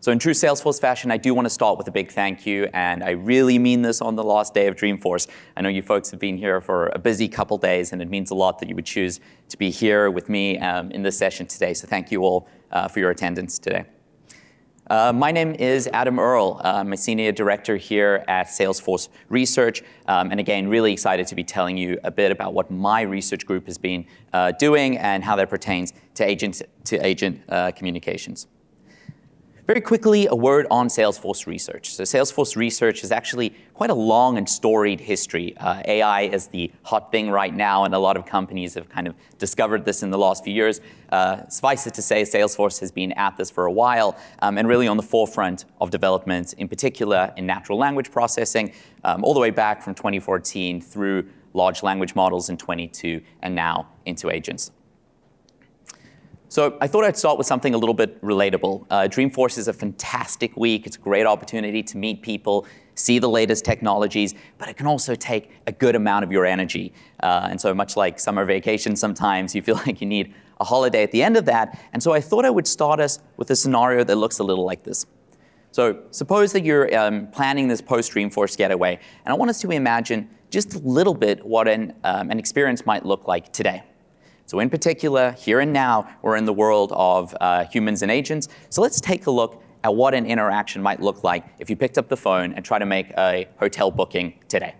So in true Salesforce fashion, I do want to start with a big thank you, and I really mean this on the last day of Dreamforce. I know you folks have been here for a busy couple days, and it means a lot that you would choose to be here with me in this session today. So thank you all for your attendance today. My name is Adam Earle. I'm a senior director here at Salesforce Research, and again, really excited to be telling you a bit about what my research group has been doing and how that pertains to agent communications. Very quickly, a word on Salesforce Research. So Salesforce Research is actually quite a long and storied history. AI is the hot thing right now, and a lot of companies have kind of discovered this in the last few years. Suffice it to say, Salesforce has been at this for a while, and really on the forefront of development, in particular in natural language processing, all the way back from 2014 through large language models in 22, and now into agents. So I thought I'd start with something a little bit relatable. Dreamforce is a fantastic week. It's a great opportunity to meet people, see the latest technologies, but it can also take a good amount of your energy. And so much like summer vacation, sometimes you feel like you need a holiday at the end of that. And so I thought I would start us with a scenario that looks a little like this. So suppose that you're planning this post-Dreamforce getaway, and I want us to imagine just a little bit what an experience might look like today. So in particular, here and now, we're in the world of humans and agents. So let's take a look at what an interaction might look like if you picked up the phone and tried to make a hotel booking today.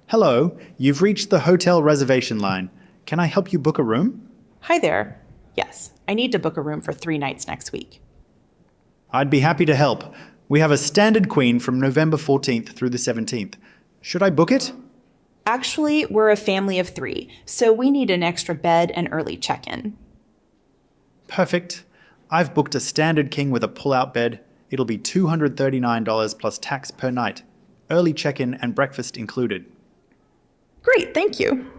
Hello, you've reached the hotel reservation line. Can I help you book a room? Hi there. Yes, I need to book a room for 3 nights next week. I'd be happy to help. We have a standard queen from November 14th through the 17th. Should I book it? Actually, we're a family of 3, so we need an extra bed and early check-in. Perfect. I've booked a standard king with a pull-out bed. It'll be $239 plus tax per night. Early check-in and breakfast included. Great, thank you.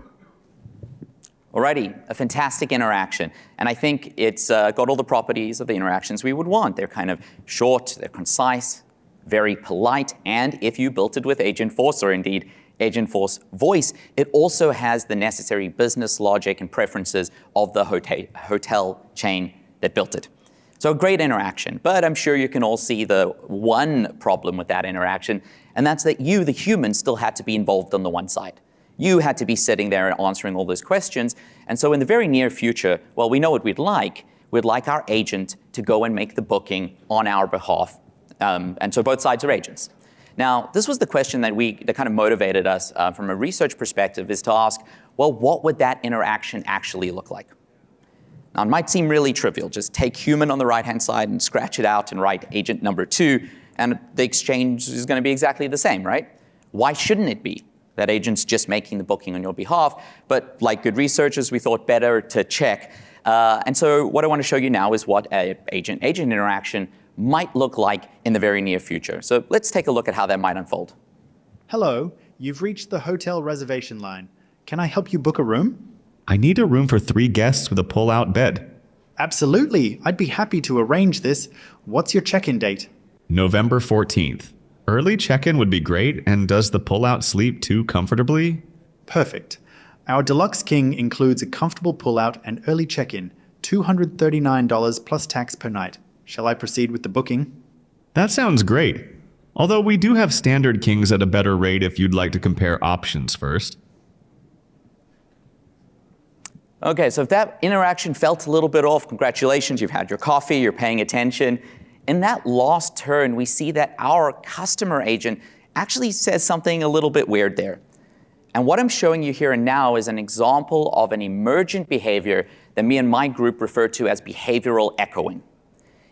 Alrighty, a fantastic interaction. And I think it's got all the properties of the interactions we would want. They're kind of short, they're concise, very polite, and if you built it with Agentforce, or indeed Agentforce Voice, it also has the necessary business logic and preferences of the hotel chain that built it. So a great interaction, but I'm sure you can all see the one problem with that interaction, and that's that you, the human, still had to be involved on the one side. You had to be sitting there and answering all those questions, and so in the very near future, well, we know what we'd like. We'd like our agent to go and make the booking on our behalf, and so both sides are agents. Now, this was the question that kind of motivated us from a research perspective, is to ask, well, what would that interaction actually look like? Now, it might seem really trivial. Just take human on the right-hand side and scratch it out and write agent number 2, and the exchange is going to be exactly the same, right? Why shouldn't it be that agent's just making the booking on your behalf? But like good researchers, we thought better to check. And so what I want to show you now is what an agent-agent interaction might look like in the very near future. So let's take a look at how that might unfold. Hello, you've reached the hotel reservation line. Can I help you book a room? I need a room for 3 guests with a pull-out bed. Absolutely, I'd be happy to arrange this. What's your check-in date? November 14th. Early check-in would be great, and does the pull-out sleep too comfortably? Perfect. Our deluxe king includes a comfortable pull-out and early check-in, $239 plus tax per night. Shall I proceed with the booking? That sounds great. Although we do have standard kings at a better rate if you'd like to compare options first. Okay, so if that interaction felt a little bit off, congratulations, you've had your coffee, you're paying attention. In that last turn, we see that our customer agent actually says something a little bit weird there. And what I'm showing you here and now is an example of an emergent behavior that me and my group refer to as behavioral echoing.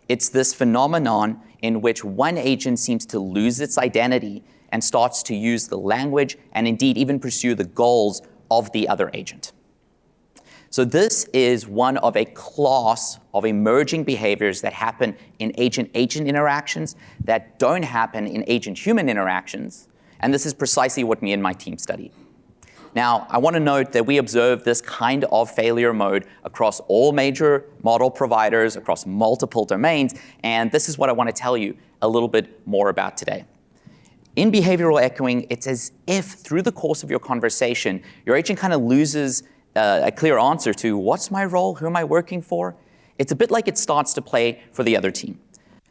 It's this phenomenon in which one agent seems to lose its identity and starts to use the language and indeed even pursue the goals of the other agent. So this is one of a class of emerging behaviors that happen in agent-agent interactions that don't happen in agent-human interactions. And this is precisely what me and my team studied. Now, I want to note that we observe this kind of failure mode across all major model providers, across multiple domains, and this is what I want to tell you a little bit more about today. In behavioral echoing, it's as if through the course of your conversation, your agent kind of loses a clear answer to what's my role, who am I working for? It's a bit like it starts to play for the other team.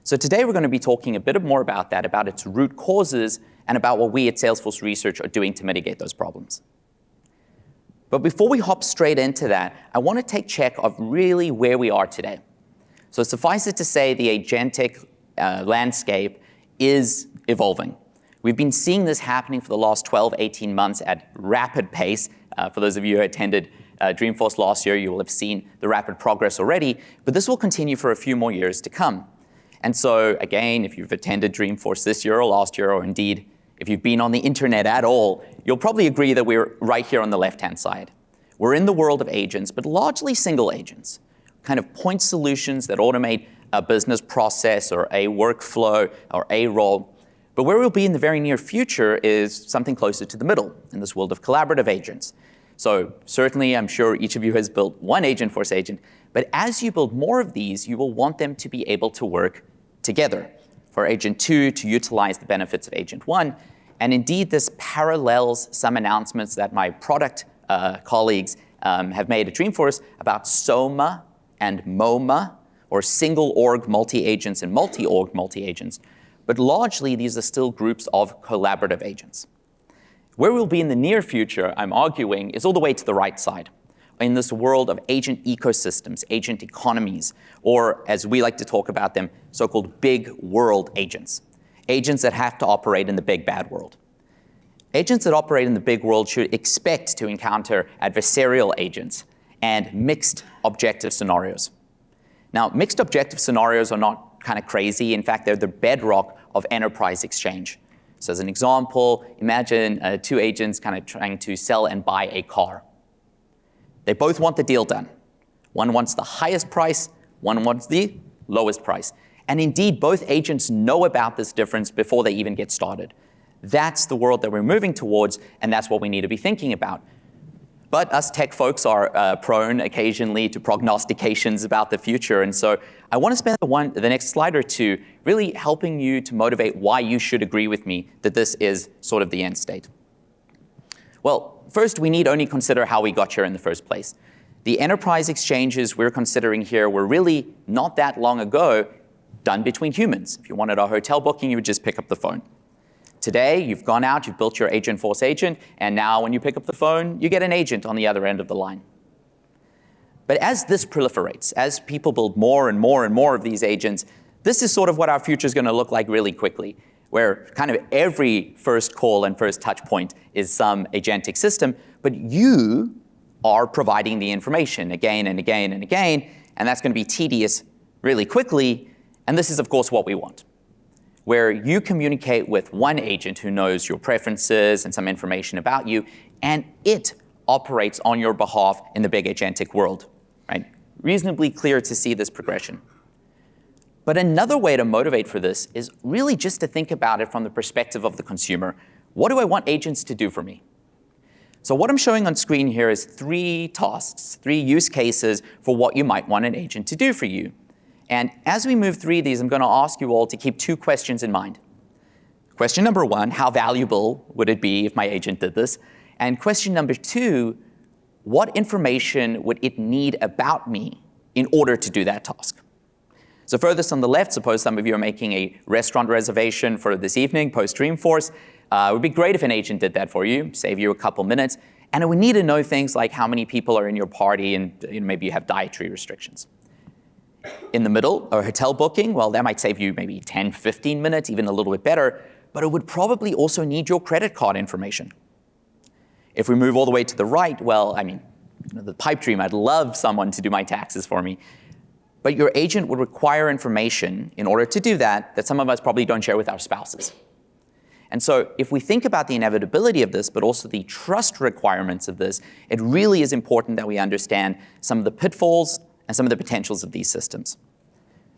So today we're going to be talking a bit more about that, about its root causes, and about what we at Salesforce Research are doing to mitigate those problems. But before we hop straight into that, I want to take check of really where we are today. So suffice it to say, the agentic landscape is evolving. We've been seeing this happening for the last 12, 18 months at rapid pace. For those of you who attended Dreamforce last year, you will have seen the rapid progress already, but this will continue for a few more years to come. And so again, if you've attended Dreamforce this year or last year, or indeed if you've been on the internet at all, you'll probably agree that we're right here on the left-hand side. We're in the world of agents, but largely single agents, kind of point solutions that automate a business process or a workflow or a role. But where we'll be in the very near future is something closer to the middle in this world of collaborative agents. So certainly, I'm sure each of you has built one Agentforce agent, but as you build more of these, you will want them to be able to work together. For Agent 2 to utilize the benefits of Agent 1, and indeed this parallels some announcements that my product colleagues have made at Dreamforce about SOMA and MoMA, or single org multi-agents and multi-org multi-agents. But largely, these are still groups of collaborative agents. Where we'll be in the near future, I'm arguing, is all the way to the right side, in this world of agent ecosystems, agent economies, or as we like to talk about them, so-called big world agents. Agents that have to operate in the big bad world. Agents that operate in the big world should expect to encounter adversarial agents and mixed objective scenarios. Now, mixed objective scenarios are not kind of crazy. In fact, they're the bedrock of enterprise exchange. So as an example, imagine two agents kind of trying to sell and buy a car. They both want the deal done. One wants the highest price, one wants the lowest price. And indeed, both agents know about this difference before they even get started. That's the world that we're moving towards, and that's what we need to be thinking about. But us tech folks are prone occasionally to prognostications about the future. And so I want to spend the next slide or two really helping you to motivate why you should agree with me that this is sort of the end state. Well, first, we need only consider how we got here in the first place. The enterprise exchanges we're considering here were really not that long ago done between humans. If you wanted a hotel booking, you would just pick up the phone. Today, you've gone out, you've built your Agentforce agent, and now when you pick up the phone, you get an agent on the other end of the line. But as this proliferates, as people build more and more and more of these agents, this is sort of what our future is going to look like really quickly, where kind of every first call and first touch point is some agentic system, but you are providing the information again and again and again, and that's going to be tedious really quickly, and this is, of course, what we want, where you communicate with one agent who knows your preferences and some information about you, and it operates on your behalf in the big agentic world, right? Reasonably clear to see this progression. But another way to motivate for this is really just to think about it from the perspective of the consumer. What do I want agents to do for me? So what I'm showing on screen here is 3 tasks, 3 use cases for what you might want an agent to do for you. And as we move through these, I'm going to ask you all to keep 2 questions in mind. Question number 1, how valuable would it be if my agent did this? And question number 2, what information would it need about me in order to do that task? So furthest on the left, suppose some of you are making a restaurant reservation for this evening post Dreamforce. It would be great if an agent did that for you, save you a couple minutes. And it would need to know things like how many people are in your party and maybe you have dietary restrictions. In the middle, a hotel booking, well, that might save you maybe 10, 15 minutes, even a little bit better, but it would probably also need your credit card information. If we move all the way to the right, well, I mean, the pipe dream, I'd love someone to do my taxes for me. But your agent would require information in order to do that some of us probably don't share with our spouses. And so if we think about the inevitability of this, but also the trust requirements of this, it really is important that we understand some of the pitfalls and some of the potentials of these systems.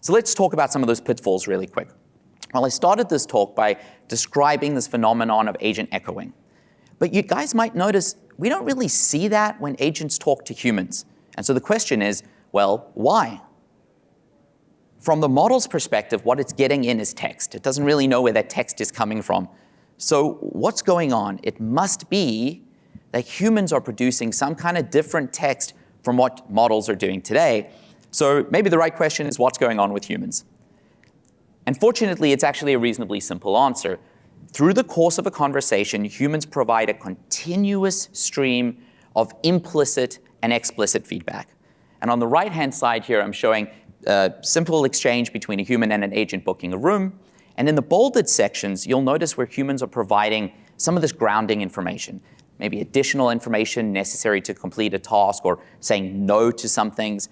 So let's talk about some of those pitfalls really quick. Well, I started this talk by describing this phenomenon of agent echoing. But you guys might notice we don't really see that when agents talk to humans. And so the question is, well, why? From the model's perspective, what it's getting in is text. It doesn't really know where that text is coming from. So what's going on? It must be that humans are producing some kind of different text from what models are doing today. So maybe the right question is what's going on with humans? And fortunately, it's actually a reasonably simple answer. Through the course of a conversation, humans provide a continuous stream of implicit and explicit feedback. And on the right-hand side here, I'm showing a simple exchange between a human and an agent booking a room. And in the bolded sections, you'll notice where humans are providing some of this grounding information, maybe additional information necessary to complete a task or saying no to some things.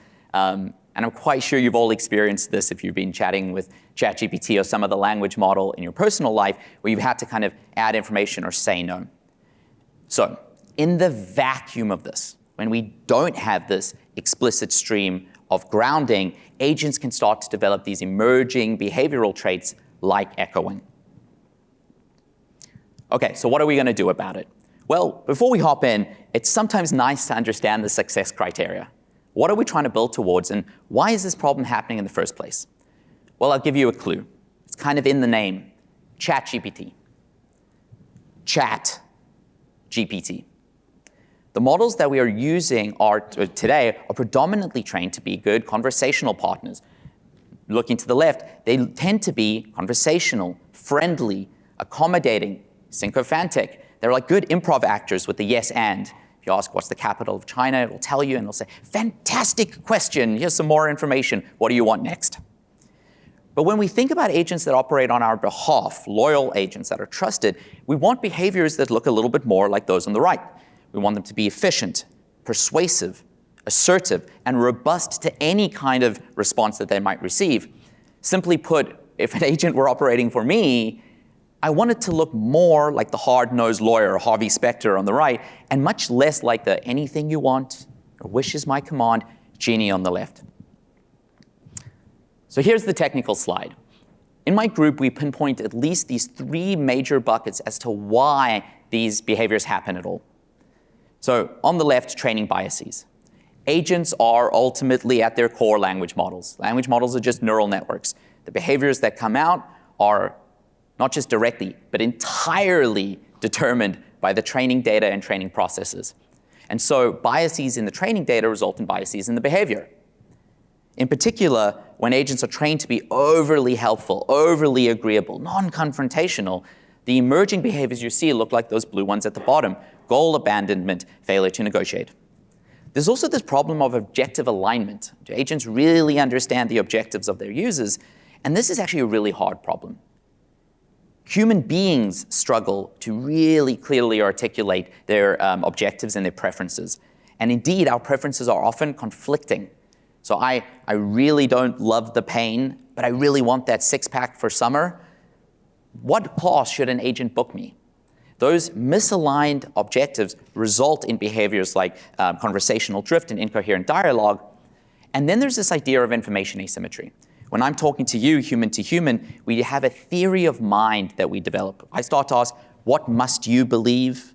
And I'm quite sure you've all experienced this if you've been chatting with ChatGPT or some other language model in your personal life where you've had to kind of add information or say no. So in the vacuum of this, when we don't have this explicit stream of grounding, agents can start to develop these emerging behavioral traits like echoing. Okay, so what are we going to do about it? Well, before we hop in, it's sometimes nice to understand the success criteria. What are we trying to build towards, and why is this problem happening in the first place? Well, I'll give you a clue. It's kind of in the name, ChatGPT. ChatGPT. The models that we are using today are predominantly trained to be good conversational partners. Looking to the left, they tend to be conversational, friendly, accommodating, sycophantic. They're like good improv actors with the yes and. If you ask what's the capital of China, it will tell you and it'll say, fantastic question, here's some more information, what do you want next? But when we think about agents that operate on our behalf, loyal agents that are trusted, we want behaviors that look a little bit more like those on the right. We want them to be efficient, persuasive, assertive, and robust to any kind of response that they might receive. Simply put, if an agent were operating for me, I want it to look more like the hard-nosed lawyer, Harvey Specter on the right, and much less like the anything you want, or wish is my command, genie on the left. So here's the technical slide. In my group, we pinpoint at least these 3 major buckets as to why these behaviors happen at all. So on the left, training biases. Agents are ultimately at their core language models. Language models are just neural networks. The behaviors that come out are not just directly, but entirely determined by the training data and training processes. And so biases in the training data result in biases in the behavior. In particular, when agents are trained to be overly helpful, overly agreeable, non-confrontational, the emerging behaviors you see look like those blue ones at the bottom: goal abandonment, failure to negotiate. There's also this problem of objective alignment. Do agents really understand the objectives of their users? And this is actually a really hard problem. Human beings struggle to really clearly articulate their objectives and their preferences. And indeed, our preferences are often conflicting. So I really don't love the pain, but I really want that six-pack for summer. What class should an agent book me? Those misaligned objectives result in behaviors like conversational drift and incoherent dialogue. And then there's this idea of information asymmetry. When I'm talking to you, human to human, we have a theory of mind that we develop. I start to ask, what must you believe?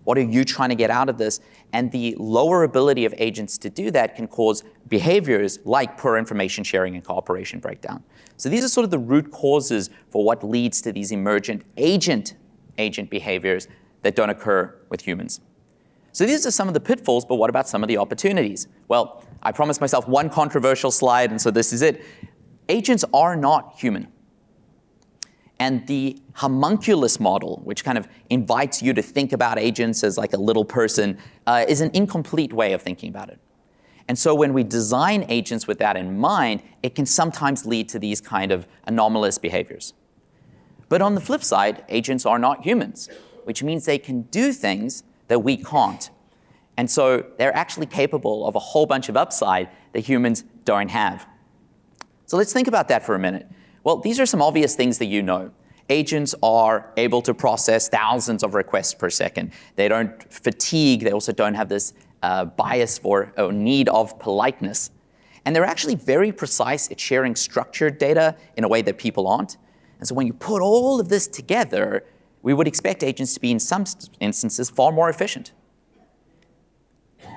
What are you trying to get out of this? And the lower ability of agents to do that can cause behaviors like poor information sharing and cooperation breakdown. So these are sort of the root causes for what leads to these emergent agent behaviors that don't occur with humans. So these are some of the pitfalls, but what about some of the opportunities? Well, I promised myself one controversial slide, and so this is it. Agents are not human. And the homunculus model, which kind of invites you to think about agents as like a little person, is an incomplete way of thinking about it. And so when we design agents with that in mind, it can sometimes lead to these kind of anomalous behaviors. But on the flip side, agents are not humans, which means they can do things that we can't. And so they're actually capable of a whole bunch of upside that humans don't have. So let's think about that for a minute. Well, these are some obvious things that you know. Agents are able to process thousands of requests per second. They don't fatigue. They also don't have this bias for or need of politeness. And they're actually very precise at sharing structured data in a way that people aren't. And so when you put all of this together, we would expect agents to be, in some instances, far more efficient.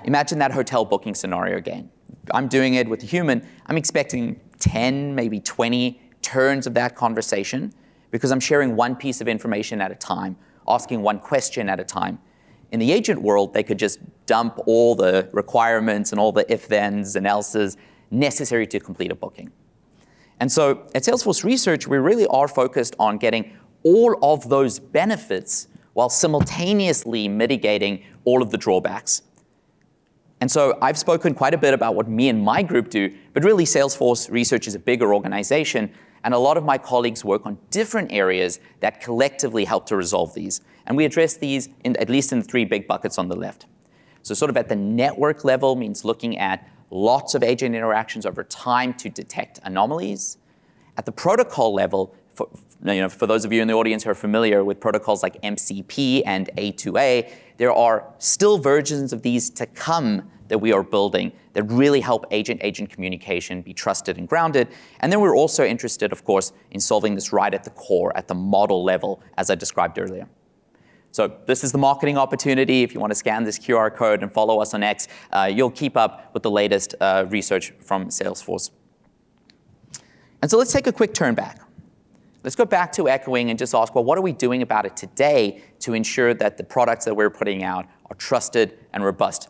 Imagine that hotel booking scenario again. I'm doing it with a human. I'm expecting 10, maybe 20 turns of that conversation because I'm sharing one piece of information at a time, asking one question at a time. In the agent world, they could just dump all the requirements and all the if-thens and elses necessary to complete a booking. And so at Salesforce Research, we really are focused on getting all of those benefits while simultaneously mitigating all of the drawbacks. And so I've spoken quite a bit about what me and my group do, but really Salesforce Research is a bigger organization, and a lot of my colleagues work on different areas that collectively help to resolve these. And we address these at least in the 3 big buckets on the left. So sort of at the network level means looking at lots of agent interactions over time to detect anomalies. At the protocol level, for those of you in the audience who are familiar with protocols like MCP and A2A, there are still versions of these to come that we are building that really help agent-agent communication be trusted and grounded. And then we're also interested, of course, in solving this right at the core, at the model level, as I described earlier. So this is the marketing opportunity. If you want to scan this QR code and follow us on X, you'll keep up with the latest research from Salesforce. And so let's take a quick turn back. Let's go back to echoing and just ask, well, what are we doing about it today to ensure that the products that we're putting out are trusted and robust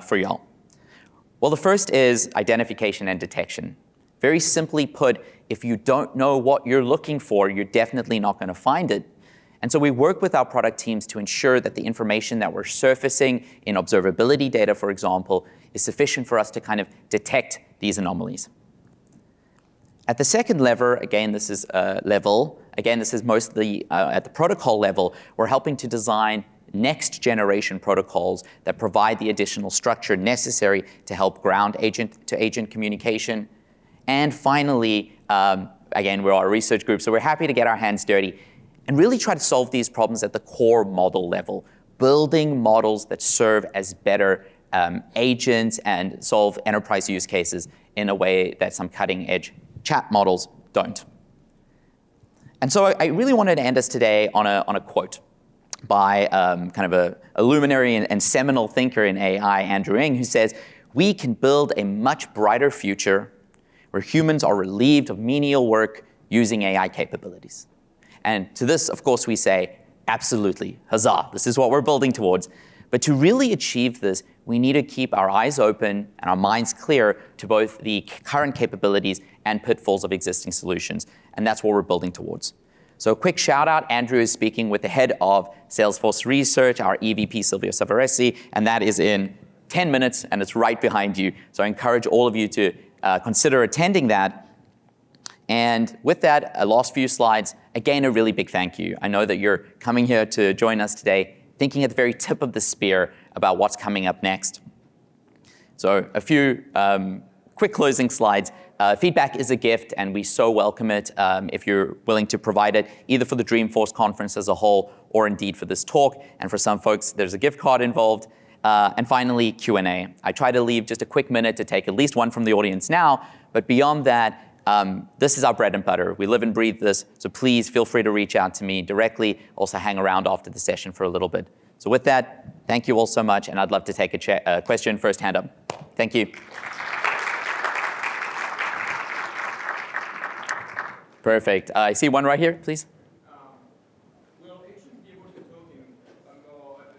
for y'all? Well, the first is identification and detection. Very simply put, if you don't know what you're looking for, you're definitely not going to find it. And so we work with our product teams to ensure that the information that we're surfacing in observability data, for example, is sufficient for us to kind of detect these anomalies. At the second lever, again, this is mostly at the protocol level, we're helping to design next generation protocols that provide the additional structure necessary to help ground agent-to-agent communication. And finally, again, we're our research group, so we're happy to get our hands dirty and really try to solve these problems at the core model level, building models that serve as better agents and solve enterprise use cases in a way that some cutting-edge chat models don't. And so I really wanted to end us today on a quote by kind of a luminary and seminal thinker in AI, Andrew Ng, who says, "We can build a much brighter future where humans are relieved of menial work using AI capabilities." And to this, of course, we say, absolutely, huzzah, this is what we're building towards. But to really achieve this, we need to keep our eyes open and our minds clear to both the current capabilities and pitfalls of existing solutions. And that's what we're building towards. So a quick shout out, Andrew is speaking with the head of Salesforce Research, our EVP, Silvio Savaresi, and that is in 10 minutes, and it's right behind you. So I encourage all of you to consider attending that. And with that, last few slides, again, a really big thank you. I know that you're coming here to join us today, thinking at the very tip of the spear about what's coming up next. So a few quick closing slides. Feedback is a gift, and we so welcome it if you're willing to provide it, either for the Dreamforce conference as a whole, or indeed for this talk. And for some folks, there's a gift card involved. And finally, Q&A. I try to leave just a quick minute to take at least one from the audience now, but beyond that, this is our bread and butter. We live and breathe this, so please feel free to reach out to me directly. Also hang around after the session for a little bit. So with that, thank you all so much, and I'd love to take a question first, hand up. Thank you. Perfect. I see one right here, please. Will agents be able to talk in a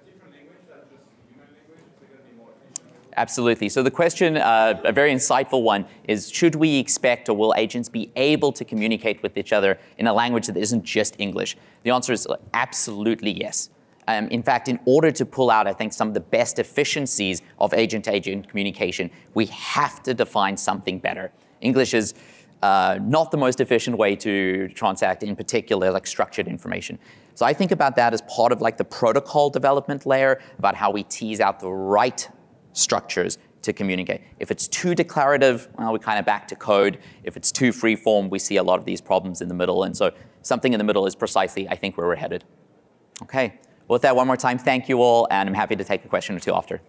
different language than just human language? Is it going to be more efficient? Absolutely. So the question, a very insightful one, is should we expect or will agents be able to communicate with each other in a language that isn't just English? The answer is absolutely yes. In fact, in order to pull out, I think, some of the best efficiencies of agent-to-agent communication, we have to define something better. English is not the most efficient way to transact, in particular, like structured information. So I think about that as part of like the protocol development layer, about how we tease out the right structures to communicate. If it's too declarative, well, we're kind of back to code. If it's too free-form, we see a lot of these problems in the middle. And so something in the middle is precisely, I think, where we're headed. Okay. With that, one more time, thank you all, and I'm happy to take a question or two after.